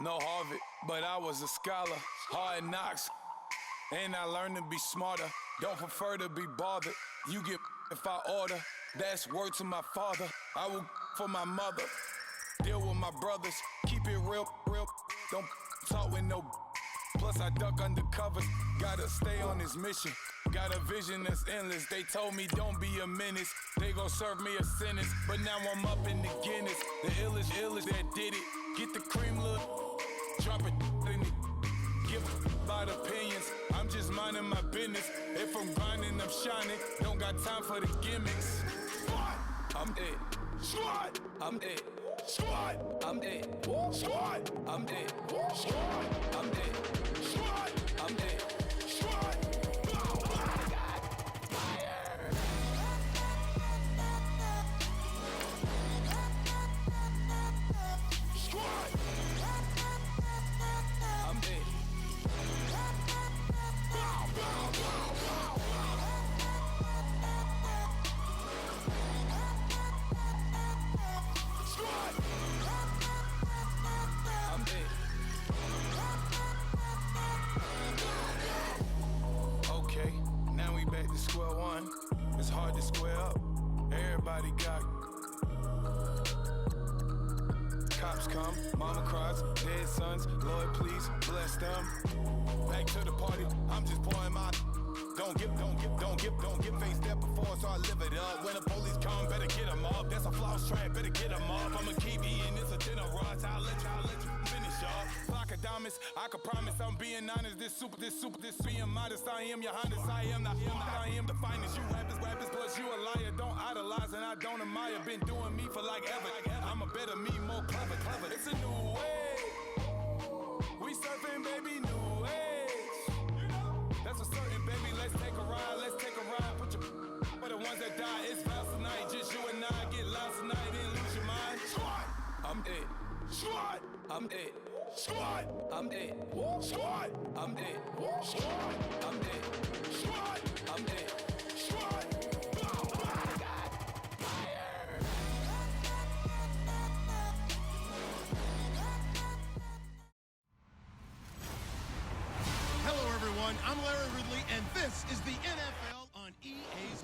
No Harvard, but I was a scholar. Hard knocks, and I learned to be smarter. Don't prefer to be bothered. You get if I order. That's word to my father. I will for my mother. Deal with my brothers. Keep it real, real. Don't talk with no. Plus I duck undercovers. Gotta stay on this mission. Got a vision that's endless. They told me don't be a menace. They gon' serve me a sentence. But now I'm up in the Guinness. The illest that did it. Get the cream, look. Drop it in it. Give about opinions. I'm just minding my business. If I'm grinding, I'm shining. Don't got time for the gimmicks. Squad, I'm it. Squad, I'm it. Squad, I'm it. Squad, I'm it. Squad, I'm it. Squad, I'm it. Squad. Square one, it's hard to square up. Everybody got cops come, mama cries, dead sons. Lord, please bless them. Back to the party, I'm just pouring my. Don't give face step before, so I live it up. When the police come, better get them up. That's a floss trap, better get them up. I'ma keep eating, it's a dinner rush. I'll let you finish up. Flock of diamonds, I can promise I'm being honest. This being modest. I am your highness, I am the finest. You rappers, plus you a liar. Don't idolize and I don't admire. Been doing me for like ever. I'm a better me, more clever. It's a new way. We surfing, baby, new age. That's a certain, baby. Let's take a ride. Put your for the ones that die. It's vows tonight. Just you and I get lost tonight. Then lose your mind. Squad, I'm it. Squad, I'm it. Squad, I'm it. Squad, I'm it. Squad, I'm it. Squad, I'm it. Squad. Oh my God, fire! Hello, everyone. I'm Larry Ridley, and this is the NFL on EA's.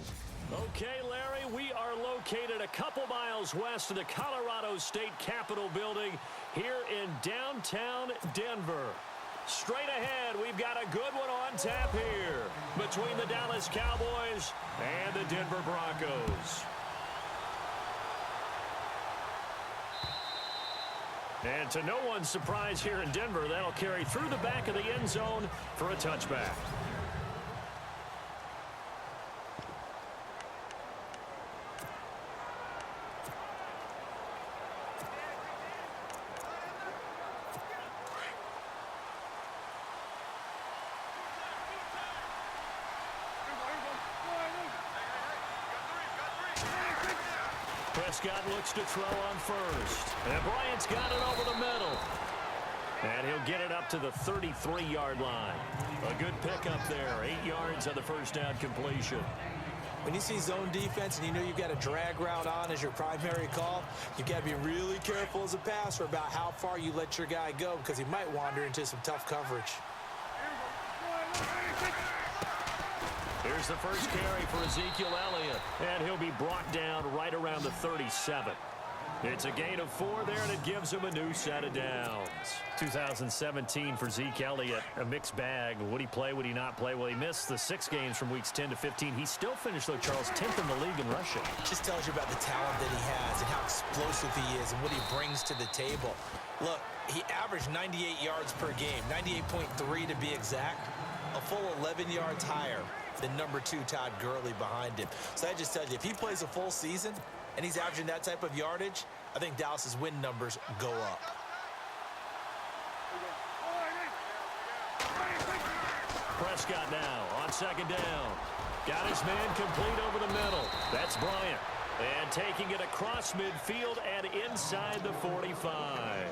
Okay, Larry, we are located a couple miles west of the Colorado State Capitol building here in downtown Denver. Straight ahead, we've got a good one on tap here between the Dallas Cowboys and the Denver Broncos. And to no one's surprise here in Denver, that'll carry through the back of the end zone for a touchback. Prescott looks to throw on first. And Bryant's got it over the middle. And he'll get it up to the 33-yard line. A good pickup there. 8 yards on the first down completion. When you see zone defense and you know you've got a drag route on as your primary call, you've got to be really careful as a passer about how far you let your guy go because he might wander into some tough coverage. Here's the first carry for Ezekiel Elliott, and he'll be brought down right around the 37. It's a gain of 4 there, and it gives him a new set of downs. 2017 for Zeke Elliott, a mixed bag. Would he play, would he not play? Well, he missed the 6 games from weeks 10 to 15. He still finished, though, Charles, 10th in the league in rushing. Just tells you about the talent that he has and how explosive he is and what he brings to the table. Look, he averaged 98 yards per game, 98.3 to be exact, a full 11 yards higher than number 2 Todd Gurley behind him. So that just tells you, if he plays a full season and he's averaging that type of yardage, I think Dallas's win numbers go up. Prescott now on second down. Got his man complete over the middle. That's Bryant. And taking it across midfield and inside the 45.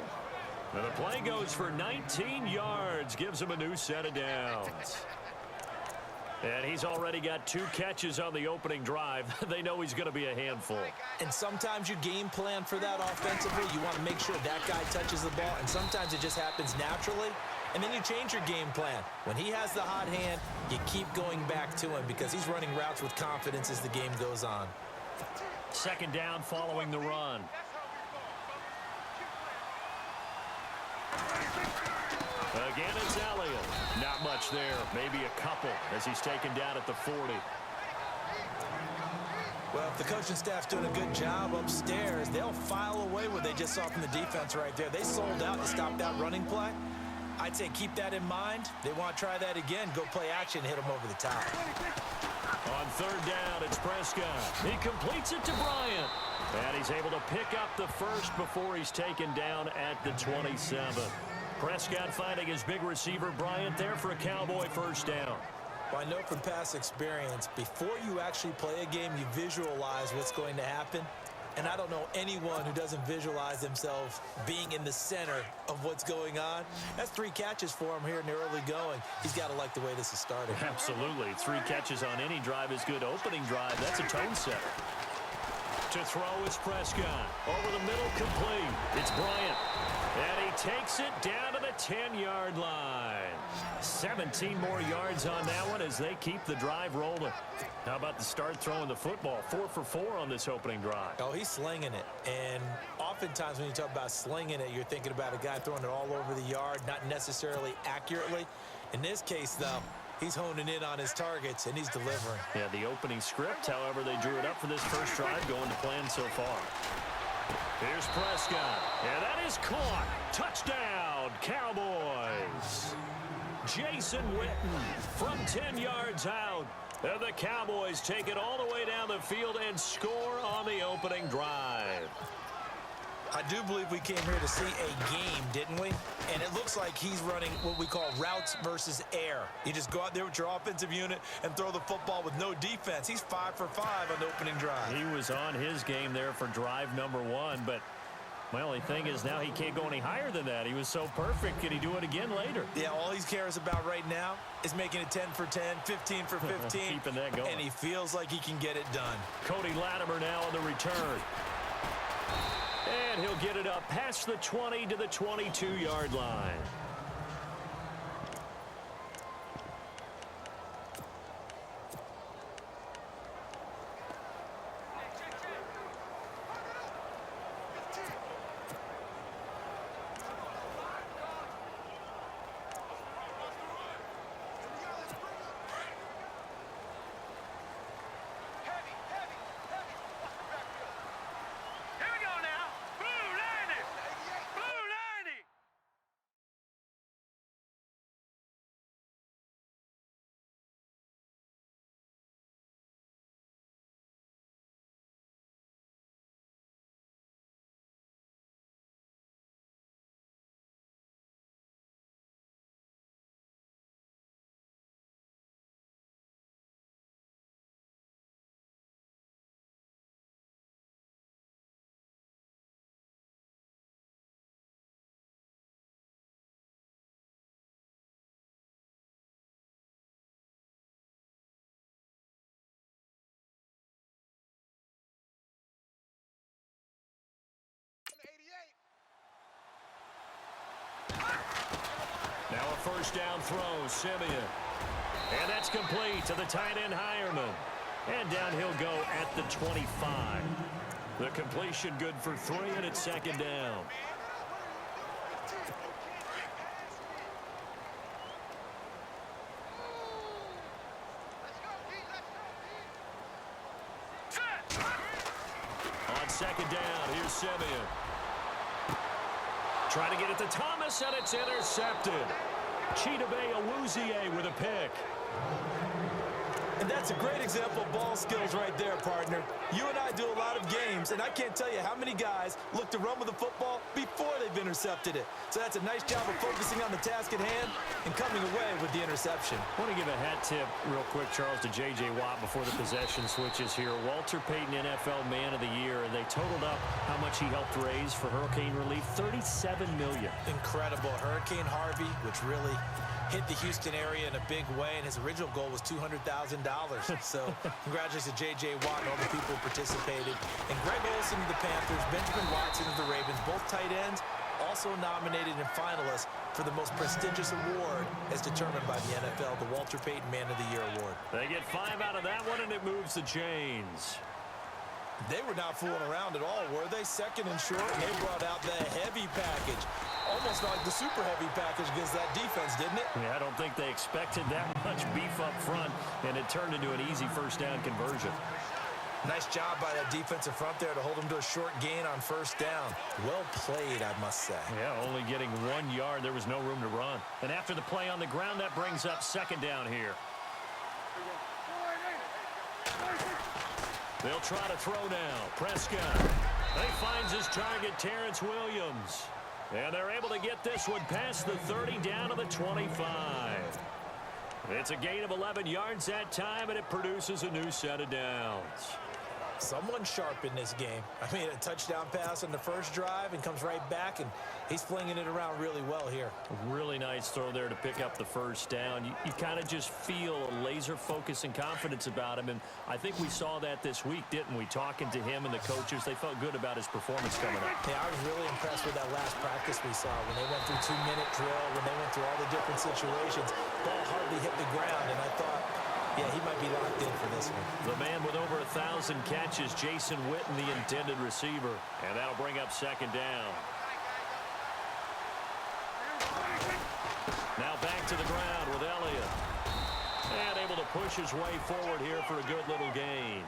And the play goes for 19 yards, gives him a new set of downs. And he's already got 2 catches on the opening drive. They know he's going to be a handful. And sometimes you game plan for that offensively. You want to make sure that guy touches the ball, and sometimes it just happens naturally. And then you change your game plan. When he has the hot hand, you keep going back to him because he's running routes with confidence as the game goes on. Second down following the run. Again, it's Elliott. Not much there. Maybe a couple as he's taken down at the 40. Well, if the coaching staff's doing a good job upstairs, they'll file away what they just saw from the defense right there. They sold out to stop that running play. I'd say keep that in mind. They want to try that again. Go play action, hit them over the top. On third down, it's Prescott. He completes it to Bryant. And he's able to pick up the first before he's taken down at the 27. Prescott finding his big receiver Bryant there for a Cowboy first down. Well, I know from past experience, before you actually play a game, you visualize what's going to happen. And I don't know anyone who doesn't visualize themselves being in the center of what's going on. That's 3 catches for him here in the early going. He's got to like the way this is starting. Absolutely. 3 catches on any drive is good. Opening drive, that's a tone setter. To throw is Prescott. Over the middle, complete. It's Bryant. And he takes it down to the 10-yard line. 17 more yards on that one as they keep the drive rolling. How about the start throwing the football? 4 for 4 on this opening drive. Oh, he's slinging it. And oftentimes when you talk about slinging it, you're thinking about a guy throwing it all over the yard, not necessarily accurately. In this case, though, he's honing in on his targets, and he's delivering. Yeah, the opening script, however, they drew it up for this first drive going to plan so far. Here's Prescott, and that is caught. Touchdown, Cowboys. Jason Witten from 10 yards out. And the Cowboys take it all the way down the field and score on the opening drive. I do believe we came here to see a game, didn't we? And it looks like he's running what we call routes versus air. You just go out there with your offensive unit and throw the football with no defense. He's 5 for 5 on the opening drive. He was on his game there for drive number 1, but my only thing is now he can't go any higher than that. He was so perfect. Can he do it again later? Yeah, all he cares about right now is making it 10 for 10, 15 for 15. Keeping that going. And he feels like he can get it done. Cody Latimer now on the return. And he'll get it up past the 20 to the 22-yard line. Now a first down throw, Simeon. And that's complete to the tight end, Hireman. And down he'll go at the 25. The completion good for 3, and it's second down. On second down, here's Simeon. Trying to get it to Thomas, and it's intercepted. Chidobe Awuzie with a pick. And That's a great example of ball skills right there, partner. You and I do a lot of games, and I can't tell you how many guys look to run with the football before they've intercepted it. So that's a nice job of focusing on the task at hand and coming away with the interception. I want to give a hat tip real quick, Charles, to J.J. Watt before the possession switches here. Walter Payton, NFL Man of the Year, and they totaled up how much he helped raise for hurricane relief, $37 million. Incredible. Hurricane Harvey, which really hit the Houston area in a big way, and his original goal was $200,000. So congratulations to J.J. Watt and all the people who participated. And Greg Olsen of the Panthers, Benjamin Watson of the Ravens, both tight ends, also nominated and finalists for the most prestigious award as determined by the NFL, the Walter Payton Man of the Year Award. They get 5 out of that one, and it moves the chains. They were not fooling around at all, were they? Second and short, and they brought out the heavy package. Almost like the super heavy package against that defense, didn't it? Yeah, I don't think they expected that much beef up front, and it turned into an easy first down conversion. Nice job by that defensive front there to hold them to a short gain on first down. Well played, I must say. Yeah, only getting 1 yard. There was no room to run. And after the play on the ground, that brings up second down here. They'll try to throw now. Prescott. He finds his target, Terrence Williams. And they're able to get this one past the 30 down to the 25. It's a gain of 11 yards that time, and it produces a new set of downs. Someone sharp in this game. I mean, a touchdown pass on the first drive and comes right back, and he's flinging it around really well here. Really nice throw there to pick up the first down. You kind of just feel a laser focus and confidence about him, and I think we saw that this week, didn't we? Talking to him and the coaches, they felt good about his performance coming up. Yeah, I was really impressed with that last practice we saw when they went through 2-minute drill, when they went through all the different situations. Ball hardly hit the ground, and I thought, yeah, he might be locked in for this one. The man with over 1,000 catches, Jason Witten, the intended receiver. And that'll bring up second down. Now back to the ground with Elliott. And able to push his way forward here for a good little gain.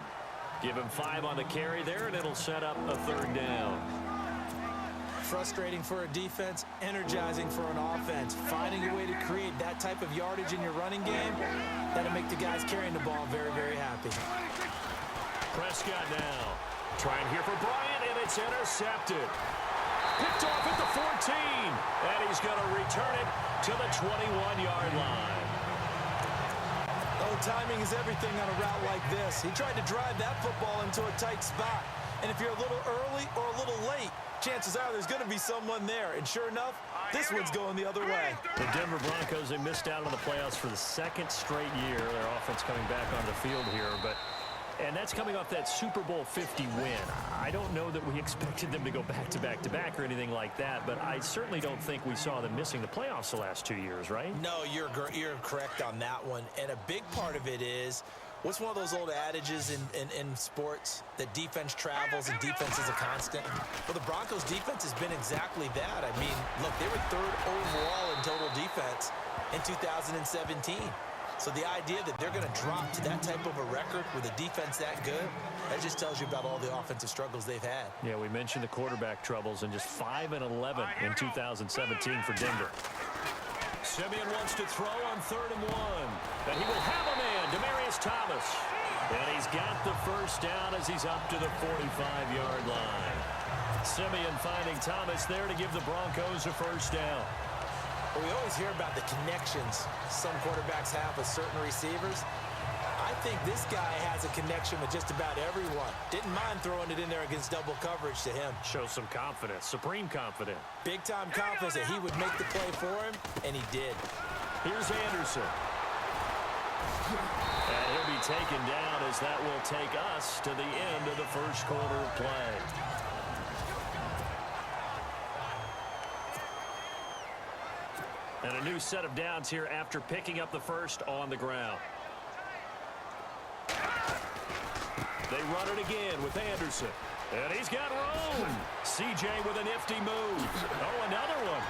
Give him 5 on the carry there, and it'll set up a third down. Frustrating for a defense, energizing for an offense. Finding a way to create that type of yardage in your running game, that'll make the guys carrying the ball very, very happy. Prescott now. Trying here for Bryant, and it's intercepted. Picked off at the 14, and he's going to return it to the 21-yard line. Oh, timing is everything on a route like this. He tried to drive that football into a tight spot. And if you're a little early or a little late, chances are there's going to be someone there. And sure enough, this one's going the other way. The Denver Broncos, they missed out on the playoffs for the second straight year. Their offense coming back on the field here. And that's coming off that Super Bowl 50 win. I don't know that we expected them to go back-to-back-to-back or anything like that, but I certainly don't think we saw them missing the playoffs the last 2 years, right? No, you're correct on that one. And a big part of it is, what's one of those old adages in sports, that defense travels and defense is a constant? Well, the Broncos' defense has been exactly that. I mean, look, they were 3rd overall in total defense in 2017. So the idea that they're going to drop to that type of a record with a defense that good, that just tells you about all the offensive struggles they've had. Yeah, we mentioned the quarterback troubles, and just 5-11 in 2017 for Denver. Simeon wants to throw on 3rd and 1. And he will have a man, Demaryius Thomas. And he's got the first down as he's up to the 45-yard line. Simeon finding Thomas there to give the Broncos a first down. Well, we always hear about the connections some quarterbacks have with certain receivers. I think this guy has a connection with just about everyone. Didn't mind throwing it in there against double coverage to him. Shows some confidence, supreme confidence. Big-time confidence that he would make the play for him, and he did. Here's Anderson. And he'll be taken down as that will take us to the end of the first quarter of play. And a new set of downs here after picking up the first on the ground. They run it again with Anderson. And he's got room. CJ with a nifty move. Oh, another one.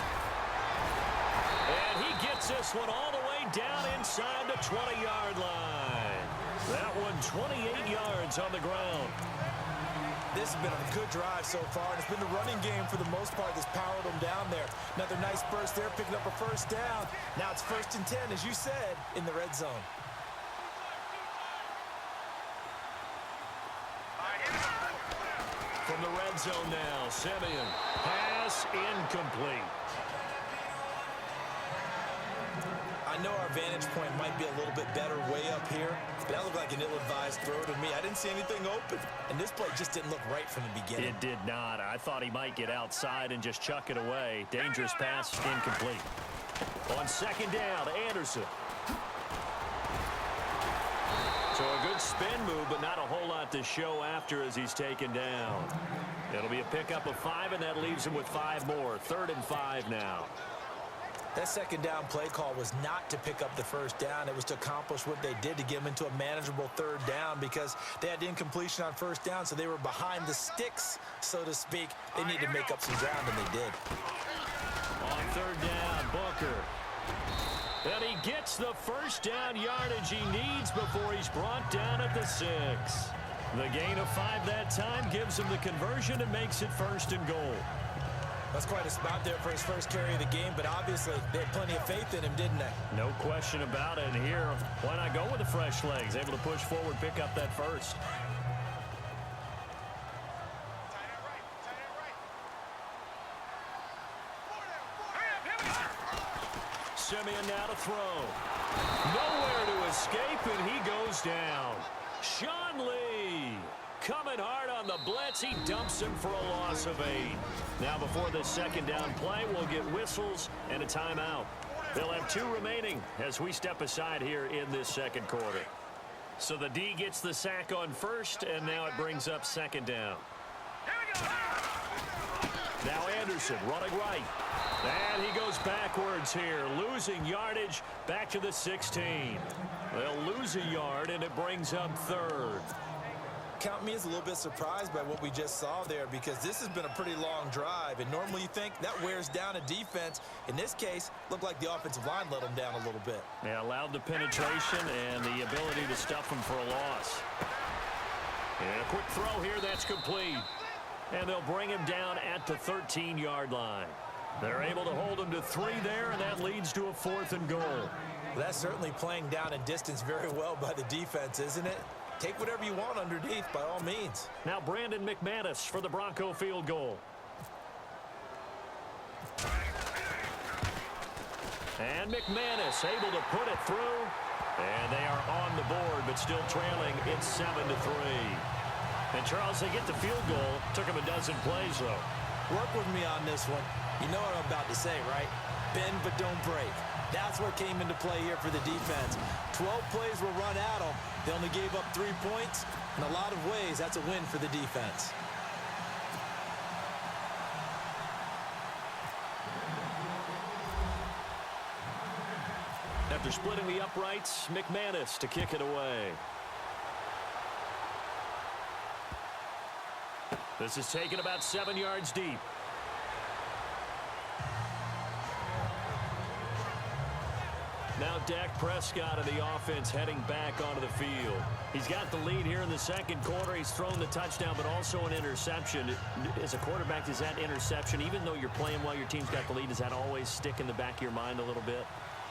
And he gets this one all the way down inside the 20-yard line. That one 28 yards on the ground. This has been a good drive so far, and it's been the running game for the most part that's powered them down there. Another nice burst there, picking up a first down. Now it's 1st and 10, as you said, in the red zone. zone now. Simeon. Pass incomplete. I know our vantage point might be a little bit better way up here, but that looked like an ill-advised throw to me. I didn't see anything open, and this play just didn't look right from the beginning. It did not. I thought he might get outside and just chuck it away. Dangerous pass, incomplete. On second down, Anderson. So a good spin move, but not a whole lot to show after as he's taken down. It'll be a pickup of 5, and that leaves him with 5 more. 3rd and 5 now. That second down play call was not to pick up the first down. It was to accomplish what they did to get them into a manageable 3rd down because they had incompletion on 1st down, so they were behind the sticks, so to speak. They needed to make up some ground, and they did. On 3rd down, Booker. And he gets the first down yardage he needs before he's brought down at the 6. The gain of 5 that time gives him the conversion and makes it 1st and goal. That's quite a spot there for his first carry of the game, but obviously they had plenty of faith in him, didn't they? No question about it. And here, why not go with the fresh legs? Able to push forward, pick up that first. Simeon now to throw. Nowhere to escape, and he goes down. Sean Lee coming hard on the blitz. He dumps him for a loss of 8. Now before the second down play, we'll get whistles and a timeout. They'll have 2 remaining as we step aside here in this second quarter. So the D gets the sack on 1st, and now it brings up 2nd down. Now Anderson running right. And he goes backwards here, losing yardage back to the 16. They'll lose a yard, and it brings up 3rd. Count me as a little bit surprised by what we just saw there because this has been a pretty long drive, and normally you think that wears down a defense. In this case, looked like the offensive line let them down a little bit. Yeah, allowed the penetration and the ability to stuff him for a loss. And a quick throw here, that's complete. And they'll bring him down at the 13-yard line. They're able to hold him to 3 there, and that leads to a 4th and goal. Well, that's certainly playing down in distance very well by the defense, isn't it? Take whatever you want underneath, by all means. Now Brandon McManus for the Bronco field goal. And McManus able to put it through. And they are on the board, but still trailing. It's 7-3. And Charles, they get the field goal. Took him a dozen plays, though. Work with me on this one. You know what I'm about to say, right? Bend but don't break. That's what came into play here for the defense. 12 plays were run at them. They only gave up 3 points. In a lot of ways, that's a win for the defense. After splitting the uprights, McManus to kick it away. This is taken about 7 yards deep. Now Dak Prescott of the offense heading back onto the field. He's got the lead here in the second quarter. He's thrown the touchdown, but also an interception. As a quarterback, does that interception, even though you're playing while your team's got the lead, does that always stick in the back of your mind a little bit?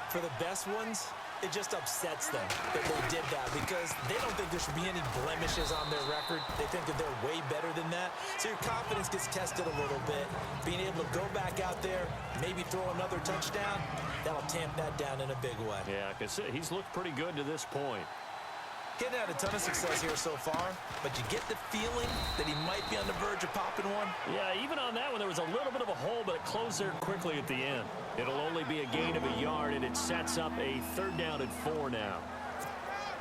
For the best ones, it just upsets them that they did that because they don't think there should be any blemishes on their record. They think that they're way better than that. So your confidence gets tested a little bit. Being able to go back out there, maybe throw another touchdown, that'll tamp that down in a big way. Yeah, because he's looked pretty good to this point. Getting had a ton of success here so far, but you get the feeling that he might be on the verge of popping one. Yeah, even on that one, there was a little bit of a hole, but it closed there quickly at the end. It'll only be a gain of a yard, and it sets up a 3rd down and 4 now.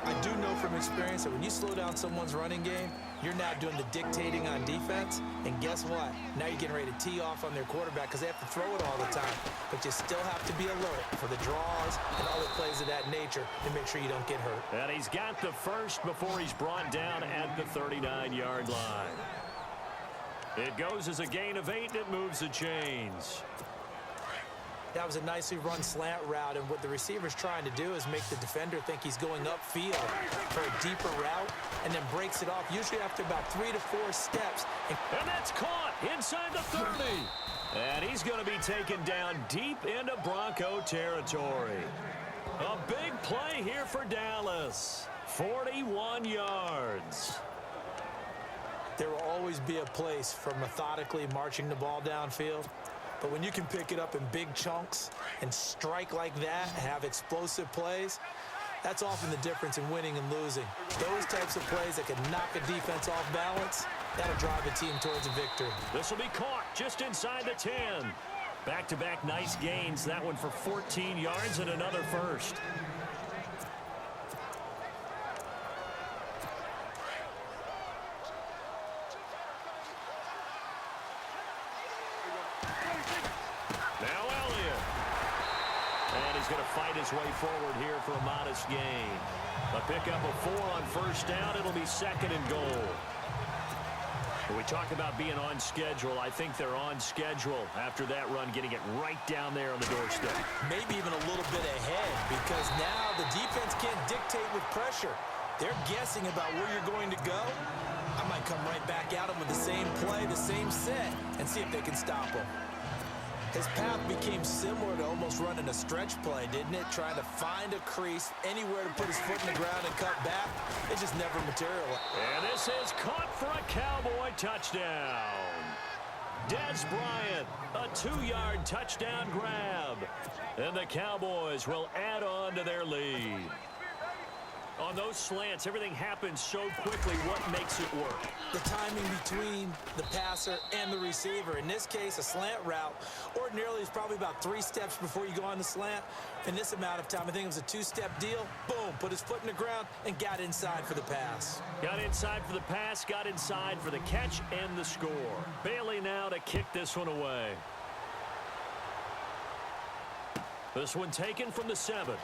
I do know from experience that when you slow down someone's running game, you're now doing the dictating on defense, and guess what? Now you're getting ready to tee off on their quarterback because they have to throw it all the time. But you still have to be alert for the draws and all the plays of that nature to make sure you don't get hurt. And he's got the first before he's brought down at the 39-yard line. It goes as a gain of 8, and it moves the chains. That was a nicely run slant route, and what the receiver's trying to do is make the defender think he's going upfield for a deeper route and then breaks it off, usually after about 3 to 4 steps. And that's caught inside the 30. And he's going to be taken down deep into Bronco territory. A big play here for Dallas. 41 yards. There will always be a place for methodically marching the ball downfield. But when you can pick it up in big chunks and strike like that, have explosive plays, that's often the difference in winning and losing. Those types of plays that can knock a defense off balance, that'll drive a team towards a victory. This will be caught just inside the 10. Back-to-back nice gains. That one for 14 yards and another first. Now Elliott. And he's going to fight his way forward here for a modest gain. A pickup of 4 on first down. It'll be 2nd and goal. When we talk about being on schedule, I think they're on schedule after that run, getting it right down there on the doorstep. Maybe even a little bit ahead, because now the defense can't dictate with pressure. They're guessing about where you're going to go. I might come right back at them with the same play, the same set, and see if they can stop them. His path became similar to almost running a stretch play, didn't it? Trying to find a crease, anywhere to put his foot in the ground and cut back. It just never materialized. And this is caught for a Cowboy touchdown. Dez Bryant, a 2-yard touchdown grab. And the Cowboys will add on to their lead. On those slants, everything happens so quickly. What makes it work? The timing between the passer and the receiver. In this case, a slant route ordinarily is probably about 3 steps before you go on the slant. In this amount of time, I think it was a 2-step deal. Boom, put his foot in the ground and got inside for the pass. Got inside for the pass, got inside for the catch and the score. Bailey now to kick this one away. This one taken from the 7.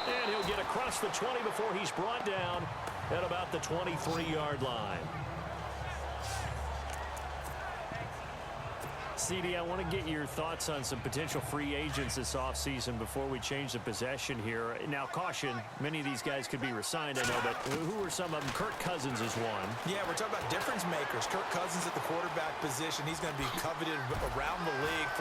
And he'll get across the 20 before he's brought down at about the 23-yard line. CD, I want to get your thoughts on some potential free agents this offseason before we change the possession here. Now, caution, many of these guys could be re-signed, I know, but who are some of them? Kirk Cousins is one. Yeah, we're talking about difference makers. Kirk Cousins at the quarterback position. He's going to be coveted around the league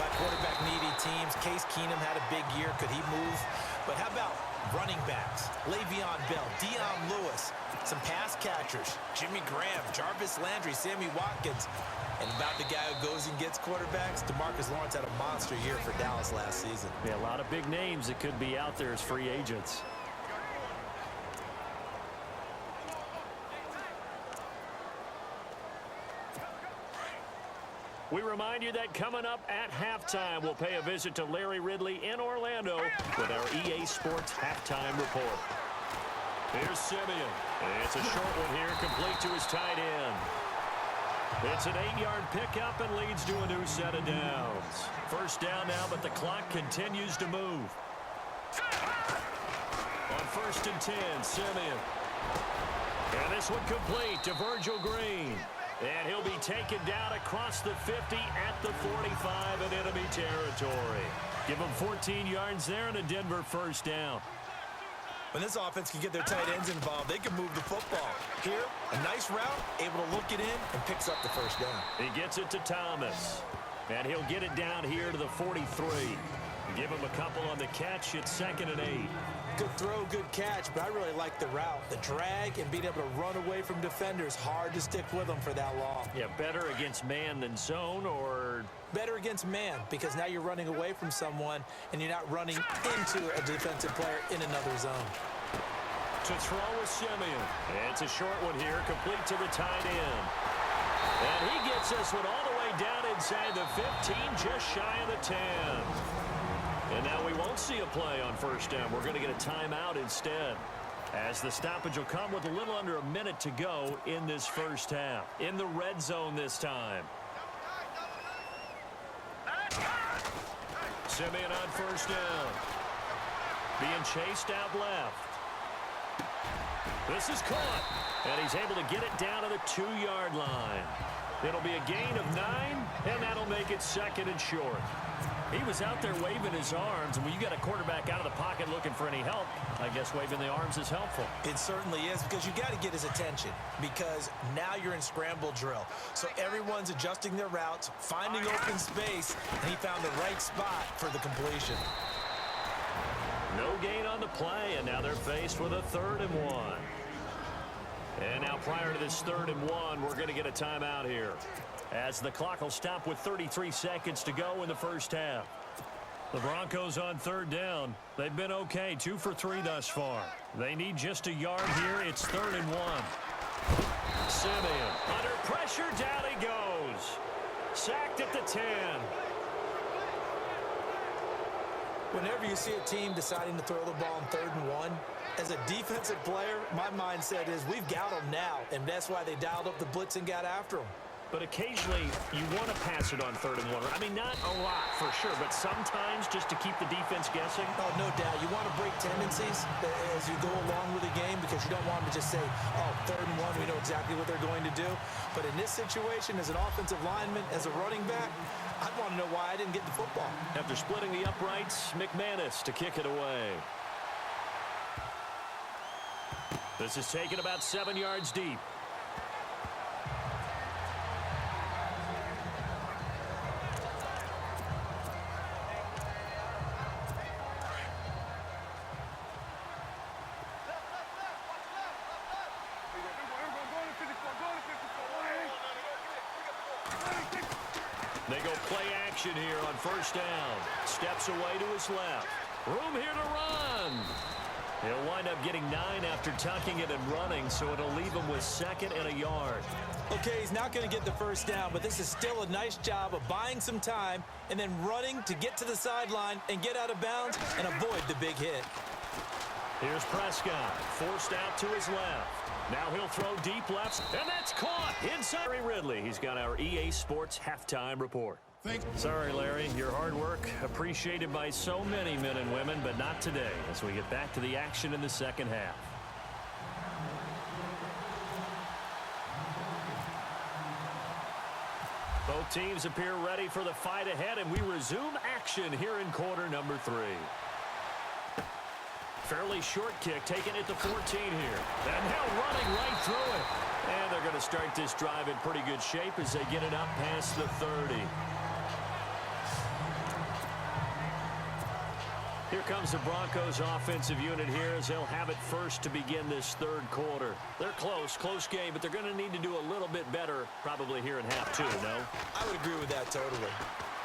by quarterback-needy teams. Case Keenum had a big year. Could he move? But how about running backs? Le'Veon Bell, Dion Lewis, some pass catchers, Jimmy Graham, Jarvis Landry, Sammy Watkins. And about the guy who goes and gets quarterbacks, DeMarcus Lawrence had a monster year for Dallas last season. Yeah, a lot of big names that could be out there as free agents. We remind you that coming up at halftime, we'll pay a visit to Larry Ridley in Orlando with our EA Sports Halftime Report. Here's Simeon. It's a short one here, complete to his tight end. It's an 8-yard pickup and leads to a new set of downs. First down now, but the clock continues to move. On 1st and 10, Simeon. And this one complete to Virgil Green. And he'll be taken down across the 50 at the 45 in enemy territory. Give him 14 yards there and a Denver first down. When this offense can get their tight ends involved, they can move the football. Here, a nice route, able to look it in, and picks up the first down. He gets it to Thomas. And he'll get it down here to the 43. Give him a couple on the catch. It's 2nd and 8. Good throw, good catch, but I really like the route. The drag and being able to run away from defenders, hard to stick with them for that long. Yeah, better against man than zone, or? Better against man, because now you're running away from someone and you're not running into a defensive player in another zone. To throw with Simeon. It's a short one here, complete to the tight end. And he gets this one all the way down inside the 15, just shy of the 10. And now we won't see a play on first down. We're going to get a timeout instead, as the stoppage will come with a little under a minute to go in this first half. In the red zone this time. Simeon on first down. Being chased out left. This is caught. And he's able to get it down to the 2-yard line. It'll be a gain of 9, and that'll make it 2nd and short. He was out there waving his arms, and when you got a quarterback out of the pocket looking for any help, I guess waving the arms is helpful. It certainly is, because you got to get his attention, because now you're in scramble drill. So everyone's adjusting their routes, finding open space, and he found the right spot for the completion. No gain on the play, and now they're faced with a 3rd and 1. And now prior to this 3rd and 1, we're going to get a timeout here, as the clock will stop with 33 seconds to go in the first half. The Broncos on 3rd down. They've been okay, 2 for 3 thus far. They need just a yard here. It's 3rd and 1. Simeon under pressure, down he goes. Sacked at the 10. Whenever you see a team deciding to throw the ball on 3rd and 1, as a defensive player, my mindset is we've got them now, and that's why they dialed up the blitz and got after them. But occasionally, you want to pass it on 3rd and 1. I mean, not a lot for sure, but sometimes just to keep the defense guessing. Oh, no doubt. You want to break tendencies as you go along with the game because you don't want them to just say, oh, 3rd and 1, we know exactly what they're going to do. But in this situation, as an offensive lineman, as a running back, I'd want to know why I didn't get the football. After splitting the uprights, McManus to kick it away. This is taken about 7 yards deep. They go play action here on 1st down. Steps away to his left. Room here to run. He'll wind up getting 9 after tucking it and running, so it'll leave him with 2nd and a yard. Okay, he's not going to get the 1st down, but this is still a nice job of buying some time and then running to get to the sideline and get out of bounds and avoid the big hit. Here's Prescott, forced out to his left. Now he'll throw deep left, and that's caught inside Ridley. He's got our EA Sports halftime report. Sorry, Larry, your hard work appreciated by so many men and women, but not today as we get back to the action in the 2nd half. Both teams appear ready for the fight ahead, and we resume action here in quarter number 3. Fairly short kick taken at the 14 here. And now running right through it. And they're going to start this drive in pretty good shape as they get it up past the 30. Here comes the Broncos offensive unit here as they'll have it first to begin this 3rd quarter. They're close game, but they're going to need to do a little bit better probably here in half 2, no? I would agree with that totally.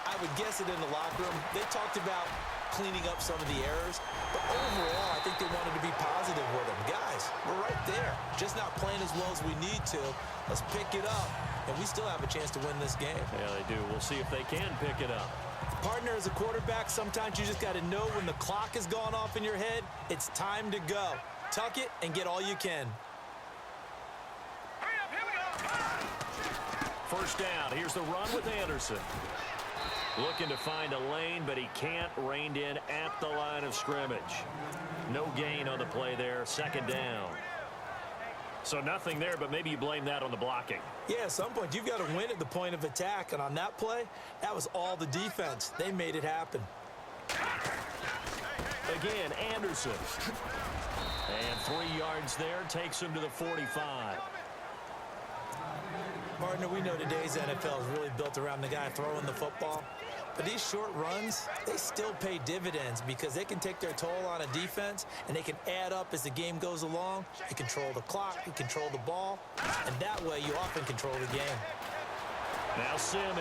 I would guess it in the locker room. They talked about cleaning up some of the errors, but overall, I think they wanted to be positive with them. Guys, we're right there. Just not playing as well as we need to. Let's pick it up, and we still have a chance to win this game. Yeah, they do. We'll see if they can pick it up. Partner, as a quarterback, sometimes you just got to know when the clock has gone off in your head, it's time to go. Tuck it and get all you can. First down. Here's the run with Anderson. Looking to find a lane, but he can't. Reined in at the line of scrimmage. No gain on the play there. 2nd down. So nothing there, but maybe you blame that on the blocking. Yeah, at some point, you've got to win at the point of attack. And on that play, that was all the defense. They made it happen. Again, Anderson. And 3 yards there takes him to the 45. Partner, we know today's NFL is really built around the guy throwing the football. But these short runs, they still pay dividends because they can take their toll on a defense and they can add up as the game goes along. You control the clock, you control the ball, and that way you often control the game. Now Simeon.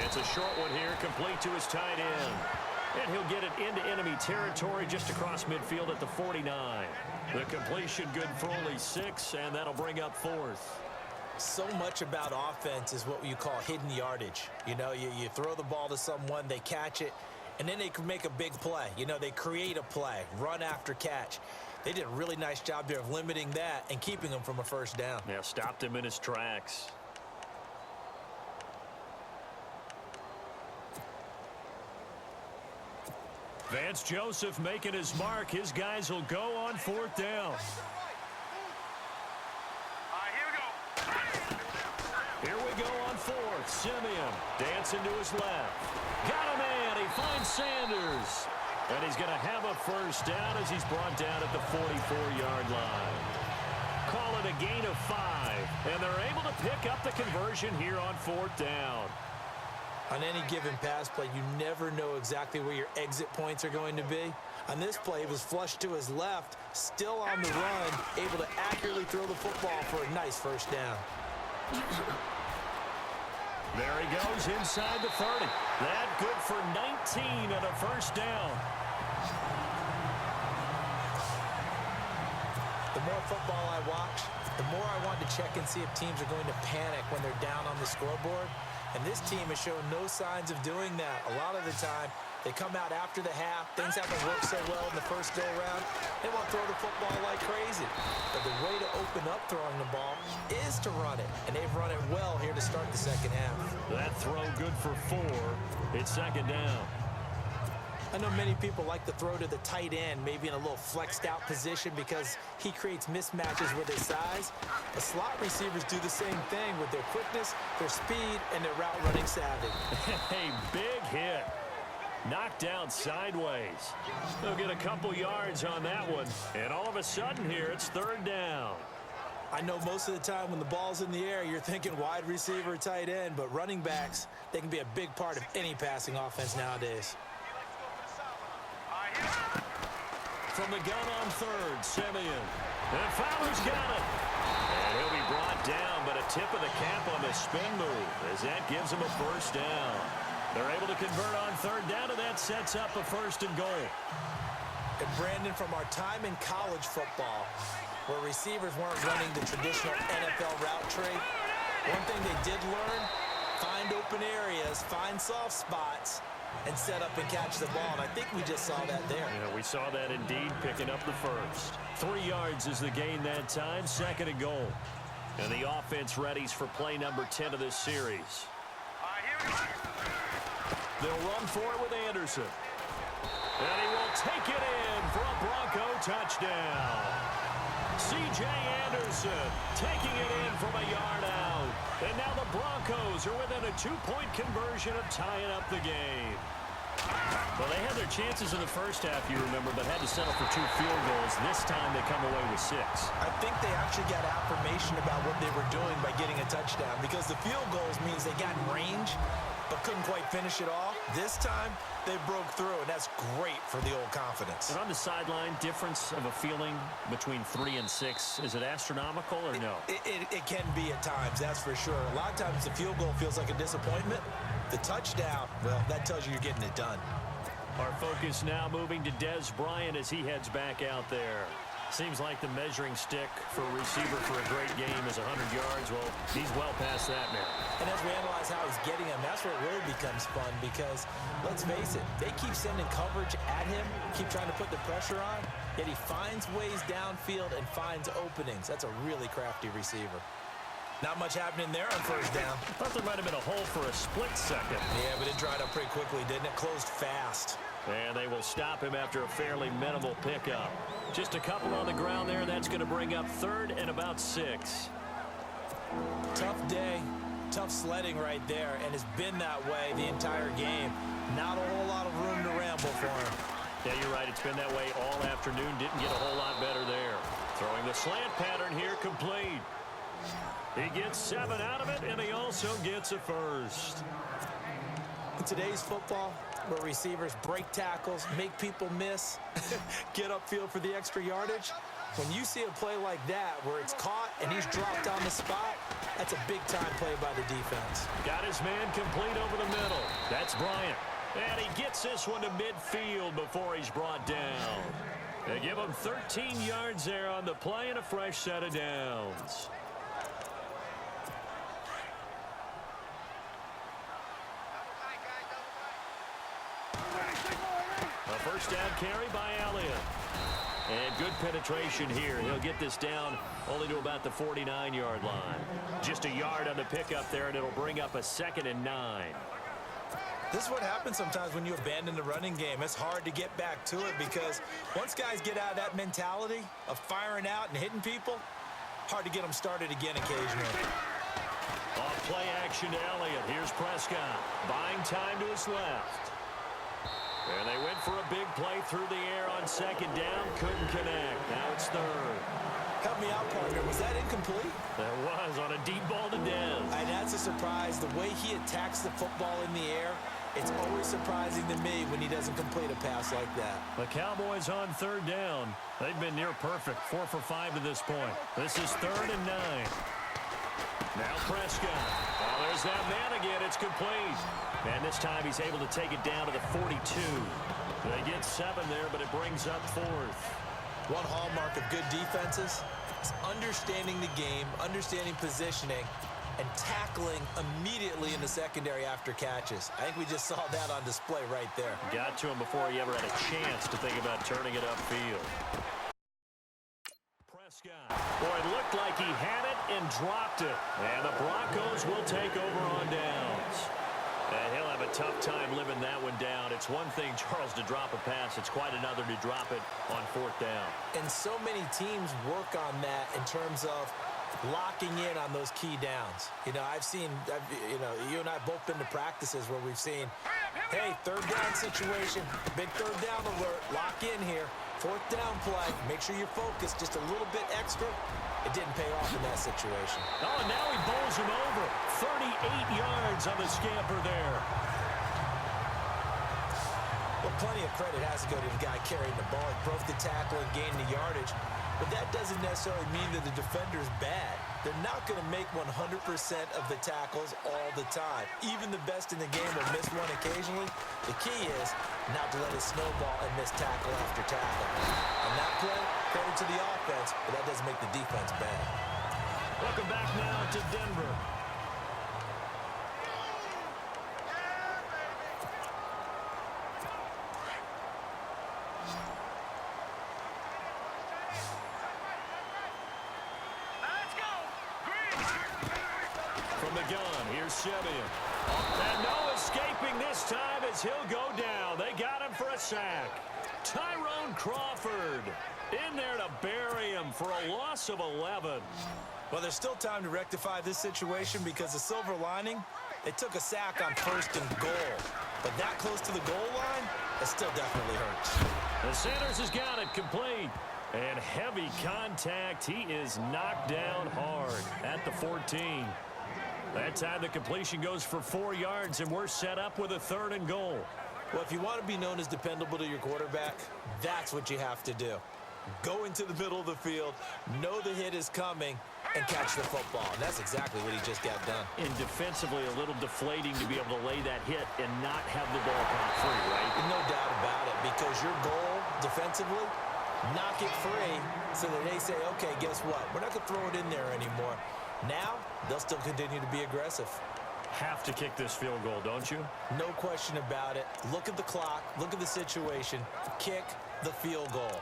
It's a short one here, complete to his tight end. And he'll get it into enemy territory just across midfield at the 49. The completion good for only 6, and that'll bring up 4th. So much about offense is what you call hidden yardage. You know, you throw the ball to someone, they catch it, and then they can make a big play. You know, they create a play, run after catch. They did a really nice job there of limiting that and keeping him from a 1st down. Yeah, stopped him in his tracks. Vance Joseph making his mark. His guys will go on 4th down. Here we go on 4th. Simeon dancing to his left. Got a man. He finds Sanders. And he's going to have a 1st down as he's brought down at the 44-yard line. Call it a gain of 5. And they're able to pick up the conversion here on 4th down. On any given pass play, you never know exactly where your exit points are going to be. On this play, he was flushed to his left, still on the run, able to accurately throw the football for a nice first down. There he goes inside the 30. That good for 19 and a first down. The more football I watch, the more I want to check and see if teams are going to panic when they're down on the scoreboard. And this team has shown no signs of doing that. A lot of the time, they come out after the half. Things haven't worked so well in the first go-round. They want to throw the football like crazy. But the way to open up throwing the ball is to run it. And they've run it well here to start the second half. That throw good for 4. It's second down. I know many people like to throw to the tight end, maybe in a little flexed out position because he creates mismatches with his size. But slot receivers do the same thing with their quickness, their speed, and their route running savvy. Hey, big hit. Knocked down sideways. They'll get a couple yards on that one. And all of a sudden here, it's third down. I know most of the time when the ball's in the air, you're thinking wide receiver, tight end, but running backs, they can be a big part of any passing offense nowadays. From the gun on third, Simeon. And Fowler's got it. And he'll be brought down, but a tip of the cap on the spin move as that gives him a first down. They're able to convert on third down, and that sets up a first and goal. And Brandon, from our time in college football, where receivers weren't running the traditional NFL route tree, one thing they did learn, find open areas, find soft spots, and set up and catch the ball. And I think we just saw that there. Yeah, we saw that indeed, picking up the first. 3 yards is the gain that time, second and goal. And the offense readies for play number 10 of this series. They'll run for it with Anderson. And he will take it in for a Bronco touchdown. C.J. Anderson taking it in from a yard out. And now the Broncos are within a 2-point conversion of tying up the game. Well, they had their chances in the first half, you remember, but had to settle for 2 field goals. This time they come away with 6. I think they actually got affirmation about what they were doing by getting a touchdown, because the field goals means they got in range but couldn't quite finish it off. This time, they broke through, and that's great for the old confidence. And on the sideline, difference of a feeling between 3 and 6, is it astronomical or no? It can be at times, that's for sure. A lot of times the field goal feels like a disappointment. The touchdown, well, that tells you you're getting it done. Our focus now moving to Dez Bryant as he heads back out there. Seems like the measuring stick for a receiver for a great game is 100 yards. Well, he's well past that now. And as we analyze how he's getting them, that's where it really becomes fun because, let's face it, they keep sending coverage at him, keep trying to put the pressure on, yet he finds ways downfield and finds openings. That's a really crafty receiver. Not much happening there on first down. I thought there might have been a hole for a split second. Yeah, but it dried up pretty quickly, didn't it? Closed fast. And they will stop him after a fairly minimal pickup. Just a couple on the ground there. That's going to bring up third and about 6. Tough day, tough sledding right there, and it's been that way the entire game. Not a whole lot of room to ramble for him. Yeah, you're right. It's been that way all afternoon. Didn't get a whole lot better there. Throwing the slant pattern here complete. He gets 7 out of it, and he also gets a first. In today's football, where receivers break tackles, make people miss, get upfield for the extra yardage, when you see a play like that where it's caught and he's dropped on the spot, that's a big-time play by the defense. Got his man complete over the middle. That's Bryant. And he gets this one to midfield before he's brought down. They give him 13 yards there on the play and a fresh set of downs. A first down carry by Elliott. And good penetration here. He'll get this down only to about the 49-yard line. Just a yard on the pickup there, and it'll bring up a 2nd and 9. This is what happens sometimes when you abandon the running game. It's hard to get back to it because once guys get out of that mentality of firing out and hitting people, hard to get them started again occasionally. Off play action to Elliott. Here's Prescott. Buying time to his left. And they went for a big play through the air on 2nd down. Couldn't connect. Now it's 3rd. Help me out, partner. Was that incomplete? That was on a deep ball to Dez. And that's a surprise. The way he attacks the football in the air, It's always surprising to me when he doesn't complete a pass like that. The Cowboys on third down. They've been near perfect, 4 for 5 to this point. This is 3rd and 9. Now Prescott. Oh, there's that man again. It's complete. And this time he's able to take it down to the 42. They get 7 there, but it brings up 4th. One hallmark of good defenses is understanding the game, understanding positioning, and tackling immediately in the secondary after catches. I think we just saw that on display right there. Got to him before he ever had a chance to think about turning it upfield. Prescott. Boy, it looked like he had it and dropped it. And the Broncos will take over on downs. And he'll have a tough time living that one down. It's one thing, Charles, to drop a pass. It's quite another to drop it on 4th down. And so many teams work on that in terms of locking in on those key downs. You know, you and I have both been to practices where we've seen, hey, 3rd down situation, big 3rd down alert, lock in here, 4th down play, make sure you're focused just a little bit extra. It didn't pay off in that situation. Oh, and now he bowls him over. 38 yards on the scamper there. Well, plenty of credit has to go to the guy carrying the ball. He broke the tackle and gained the yardage. But that doesn't necessarily mean that the defender's bad. They're not going to make 100% of the tackles all the time. Even the best in the game will miss one occasionally. The key is not to let it snowball and miss tackle after tackle. On that play, credit to the offense, but that doesn't make the defense bad. Welcome back now to Denver. From the gun, here's Simeon. And no escaping this time as he'll go down. They got him for a sack. Tyrone Crawford in there to bury him for a loss of 11. Well, there's still time to rectify this situation because the silver lining, they took a sack on 1st and goal. But that close to the goal line, it still definitely hurts. The Sanders has got it complete. And heavy contact. He is knocked down hard at the 14. That time the completion goes for 4 yards, and we're set up with a 3rd and goal. Well, if you want to be known as dependable to your quarterback, that's what you have to do. Go into the middle of the field, know the hit is coming, and catch the football. And that's exactly what he just got done. And defensively, a little deflating to be able to lay that hit and not have the ball come free, right? No doubt about it, because your goal defensively, knock it free so that they say, okay, guess what? We're not going to throw it in there anymore. Now, they'll still continue to be aggressive. Have to kick this field goal, don't you? No question about it. Look at the clock. Look at the situation. Kick the field goal.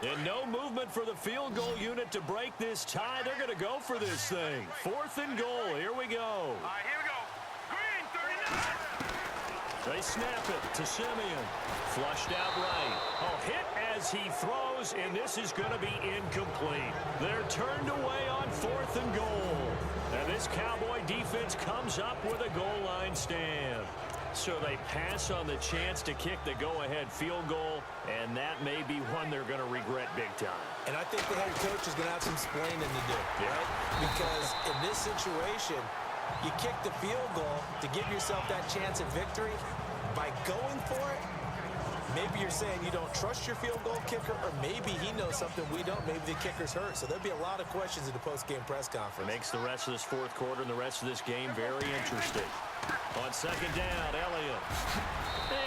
And no movement for the field goal unit to break this tie. They're going to go for this thing. 4th and goal. Here we go. All right, here we go. Green, 39. They snap it to Simeon. Flushed out right. Oh, hit as he throws, and this is going to be incomplete. They're turned away on 4th and goal. And this Cowboy defense comes up with a goal line stand. So they pass on the chance to kick the go-ahead field goal, and that may be one they're going to regret big time. And I think the head coach is going to have some explaining to do, right? Because in this situation, you kick the field goal to give yourself that chance at victory. By going for it, maybe you're saying you don't trust your field goal kicker, or maybe he knows something we don't. Maybe the kicker's hurt. So there'll be a lot of questions in the post-game press conference. It makes the rest of this 4th quarter and the rest of this game very interesting. On 2nd down, Elliott.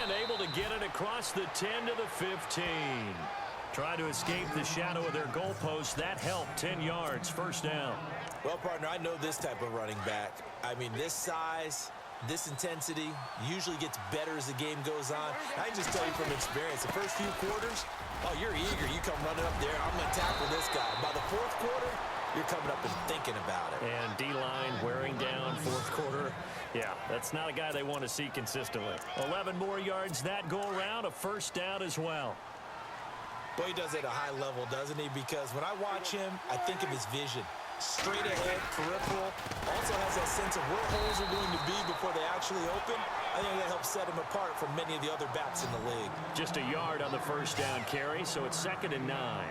And able to get it across the 10 to the 15. Trying to escape the shadow of their goalpost. That helped. 10 yards, 1st down. Well, partner, I know this type of running back. I mean, this size, this intensity usually gets better as the game goes on. I can just tell you from experience, the first few quarters, oh, you're eager. You come running up there. I'm going to tackle this guy. By the 4th quarter, you're coming up and thinking about it. And D-line wearing down 4th quarter. Yeah, that's not a guy they want to see consistently. 11 more yards that go around, a 1st down as well. Boy, he does it at a high level, doesn't he? Because when I watch him, I think of his vision. Straight ahead, peripheral. Also has that sense of where holes are going to be before they actually open. I think that helps set him apart from many of the other backs in the league. Just a yard on the 1st down carry, so it's 2nd and 9.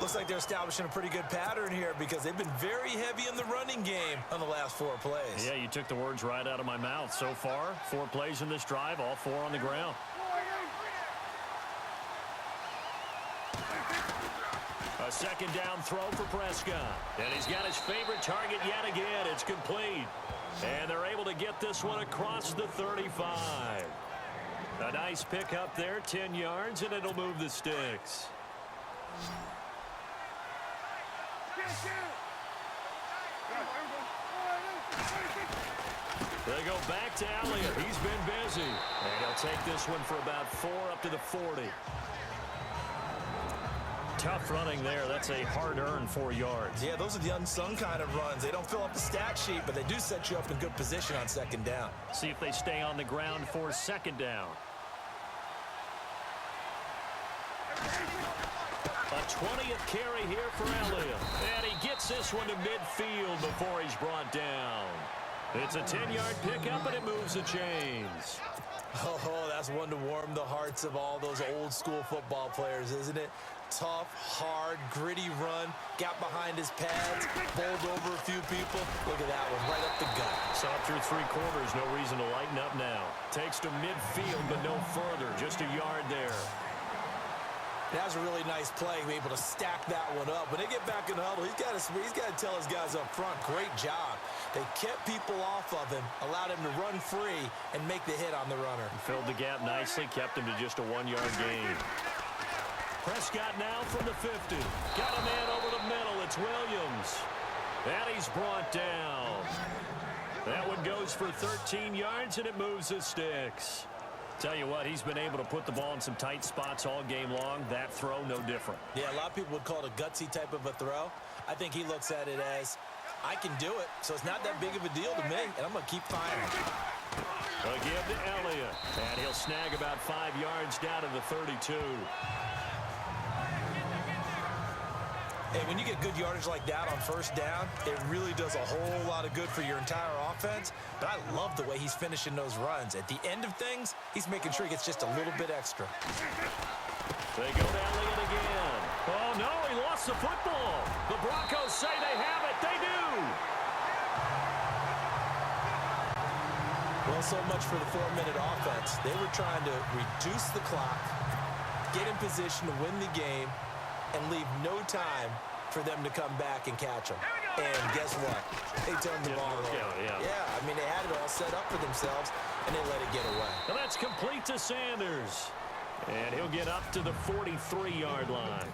Looks like they're establishing a pretty good pattern here because they've been very heavy in the running game on the last 4 plays. Yeah, you took the words right out of my mouth. So far, 4 plays in this drive, all 4 on the ground. A second down throw for Prescott. And he's got his favorite target yet again. It's complete. And they're able to get this one across the 35. A nice pick up there, 10 yards, and it'll move the sticks. They go back to Elliott. He's been busy. And he'll take this one for about 4 up to the 40. Tough running there. That's a hard-earned 4 yards. Yeah, those are the unsung kind of runs. They don't fill up the stat sheet, but they do set you up in good position on second down. See if they stay on the ground for second down. A 20th carry here for Elliott. And he gets this one to midfield before he's brought down. It's a 10-yard pickup, and it moves the chains. Oh, that's one to warm the hearts of all those old-school football players, isn't it? Tough, hard, gritty run. Got behind his pads, bowled over a few people. Look at that one, right up the gut. So up through 3 quarters, no reason to lighten up now. Takes to midfield, but no further. Just a yard there. That was a really nice play, able to stack that one up. When they get back in the huddle, he's got to tell his guys up front, great job. They kept people off of him, allowed him to run free, and make the hit on the runner. Filled the gap nicely, kept him to just a 1-yard gain. Prescott now from the 50. Got a man over the middle. It's Williams. And he's brought down. That one goes for 13 yards, and it moves the sticks. Tell you what, he's been able to put the ball in some tight spots all game long. That throw, no different. Yeah, a lot of people would call it a gutsy type of a throw. I think he looks at it as, I can do it, so it's not that big of a deal to me, and I'm going to keep firing. Again to Elliott, and he'll snag about 5 yards down to the 32. Hey, when you get good yardage like that on first down, it really does a whole lot of good for your entire offense. But I love the way he's finishing those runs. At the end of things, he's making sure he gets just a little bit extra. They go to Elliott again. Oh, no, he lost the football. The Broncos say they have it. They do. Well, so much for the 4-minute offense. They were trying to reduce the clock, get in position to win the game, and leave no time for them to come back and catch them. And guess what? They turned the ball over. Yeah, I mean, they had it all set up for themselves, and they let it get away. And that's complete to Sanders. And he'll get up to the 43-yard line.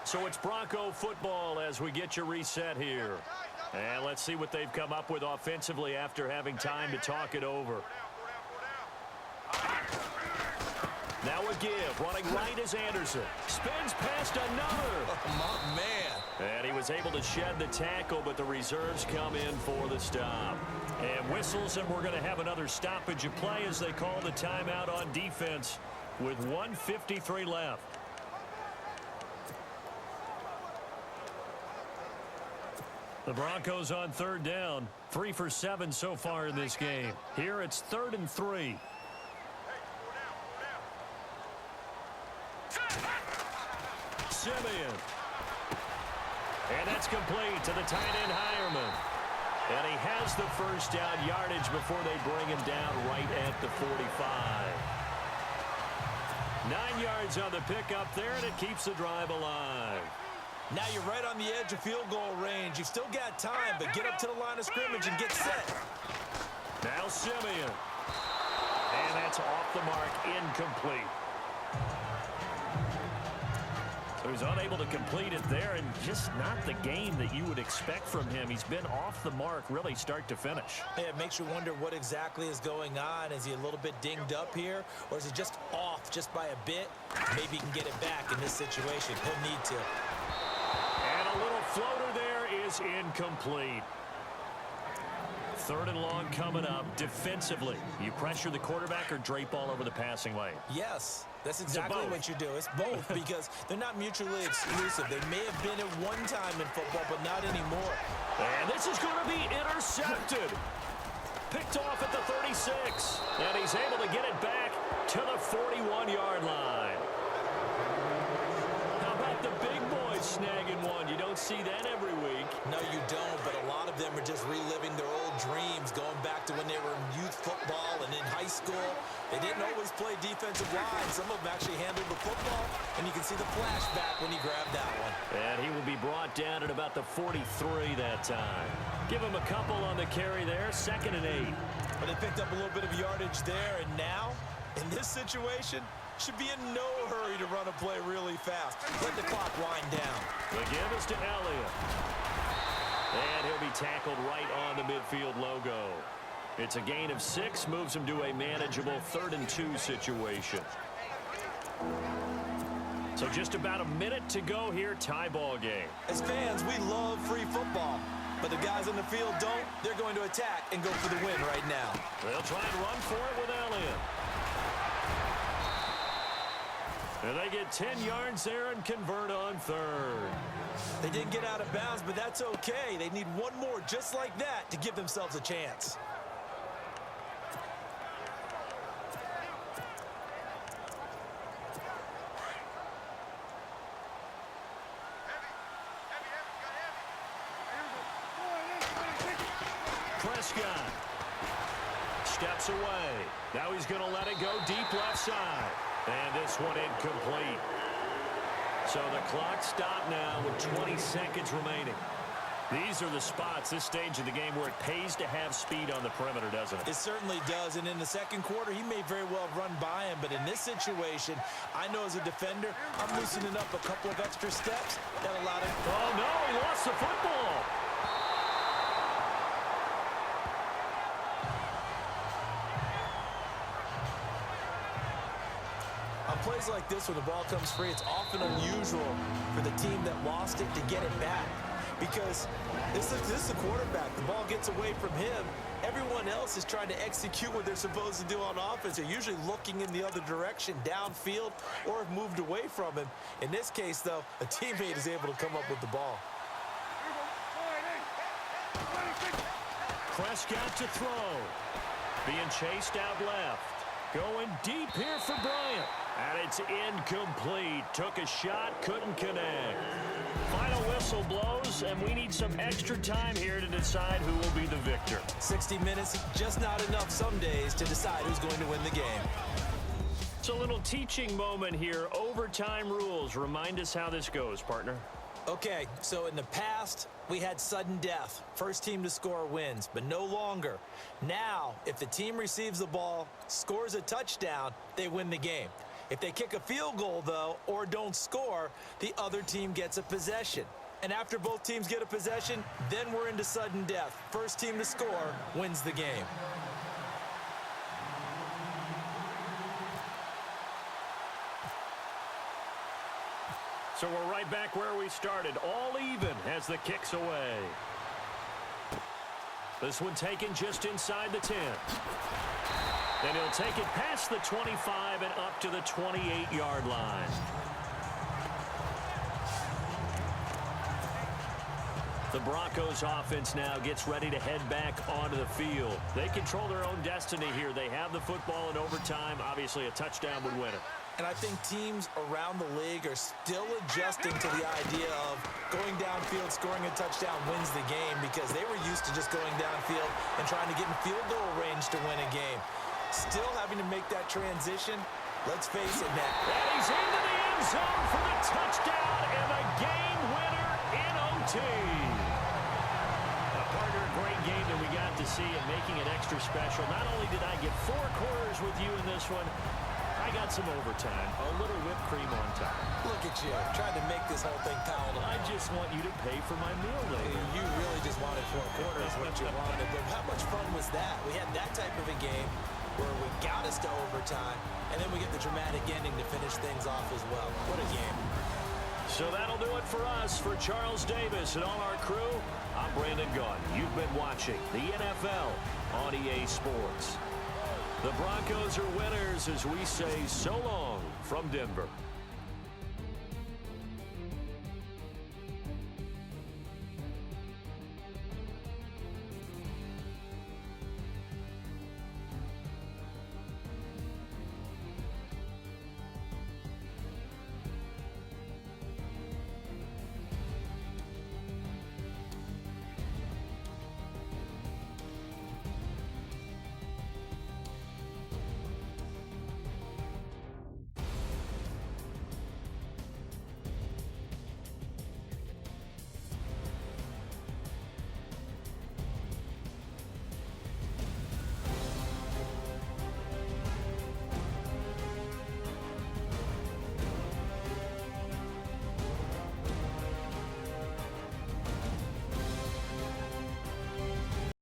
So it's Bronco football as we get you reset here. And let's see what they've come up with offensively after having time to talk it over. Now a give, running right is Anderson. Spins past another. Oh, my man. And he was able to shed the tackle, but the reserves come in for the stop. And whistles, and we're going to have another stoppage of play as they call the timeout on defense with 1:53 left. The Broncos on third down, 3 for 7 so far in this game. Here it's 3rd and 3. Simeon. And that's complete to the tight end Hireman. And he has the first down yardage before they bring him down right at the 45. 9 yards on the pickup there, and it keeps the drive alive. Now you're right on the edge of field goal range. You've still got time, but get up to the line of scrimmage and get set. Now Simeon. And that's off the mark, incomplete. So he's unable to complete it there, and just not the game that you would expect from him. He's been off the mark really start to finish. Yeah, it makes you wonder what exactly is going on. Is he a little bit dinged up here, or is he just off just by a bit? Maybe he can get it back in this situation. He'll need to. A little floater there is incomplete. 3rd and long coming up defensively. You pressure the quarterback or drape all over the passing lane? Yes, that's exactly what you do. It's both because they're not mutually exclusive. They may have been at one time in football, but not anymore. And this is going to be intercepted. Picked off at the 36. And he's able to get it back to the 41-yard line. How about the big boys snagging one? You don't see that every week. No, you don't, but a lot of them are just reliving their old dreams, going back to when they were in youth football and in high school. They didn't always play defensive line. Some of them actually handled the football, and you can see the flashback when he grabbed that one. And he will be brought down at about the 43 that time. Give him a couple on the carry there, 2nd and 8. But they picked up a little bit of yardage there, and now, in this situation, should be in no hurry to run a play really fast. Let the clock wind down. The give is to Elliott. And he'll be tackled right on the midfield logo. It's a gain of 6, moves him to a manageable 3rd and 2 situation. So just about a minute to go here, tie ball game. As fans, we love free football. But the guys on the field don't. They're going to attack and go for the win right now. They'll try and run for it with Elliott. And they get 10 yards there and convert on 3rd. They didn't get out of bounds, but that's okay. They need one more just like that to give themselves a chance. Prescott steps away. Now he's going to let it go deep left side. And this one incomplete. So the clock stopped now with 20 seconds remaining. These are the spots, this stage of the game, where it pays to have speed on the perimeter, doesn't it? It certainly does. And in the second quarter, he may very well run by him. But in this situation, I know as a defender, I'm loosening up a couple of extra steps that allowed him. Oh, no, he lost the football. On plays like this, when the ball comes free, it's often unusual for the team that lost it to get it back. Because this is the quarterback. The ball gets away from him. Everyone else is trying to execute what they're supposed to do on offense. They're usually looking in the other direction, downfield, or have moved away from him. In this case, though, a teammate is able to come up with the ball. Prescott to throw. Being chased out left. Going deep here for Bryant. And it's incomplete. Took a shot, couldn't connect. Final whistle blows, and we need some extra time here to decide who will be the victor. 60 minutes, just not enough some days to decide who's going to win the game. It's a little teaching moment here. Overtime rules. Remind us how this goes, partner. Okay, so in the past, we had sudden death. First team to score wins, but no longer. Now, if the team receives the ball, scores a touchdown, they win the game. If they kick a field goal, though, or don't score, the other team gets a possession. And after both teams get a possession, then we're into sudden death. First team to score wins the game. So we're right back where we started. All even as the kick's away. This one taken just inside the 10. And he'll take it past the 25 and up to the 28-yard line. The Broncos offense now gets ready to head back onto the field. They control their own destiny here. They have the football in overtime. Obviously, a touchdown would win it. And I think teams around the league are still adjusting to the idea of going downfield, scoring a touchdown wins the game, because they were used to just going downfield and trying to get in field goal range to win a game. Still having to make that transition. Let's face it now. And he's into the end zone for the touchdown and the game winner in OT. Partner, a great game that we got to see and making it extra special. Not only did I get 4 quarters with you in this one, I got some overtime, a little whipped cream on top. Look at you, trying to make this whole thing palatable. I just want you to pay for my meal later. You really just wanted 4 quarters, what you wanted. But how much fun was that? We had that type of a game where we got us to overtime, and then we get the dramatic ending to finish things off as well. What a game. So that'll do it for us. For Charles Davis and all our crew, I'm Brandon Gaudin. You've been watching the NFL on EA Sports. The Broncos are winners as we say so long from Denver.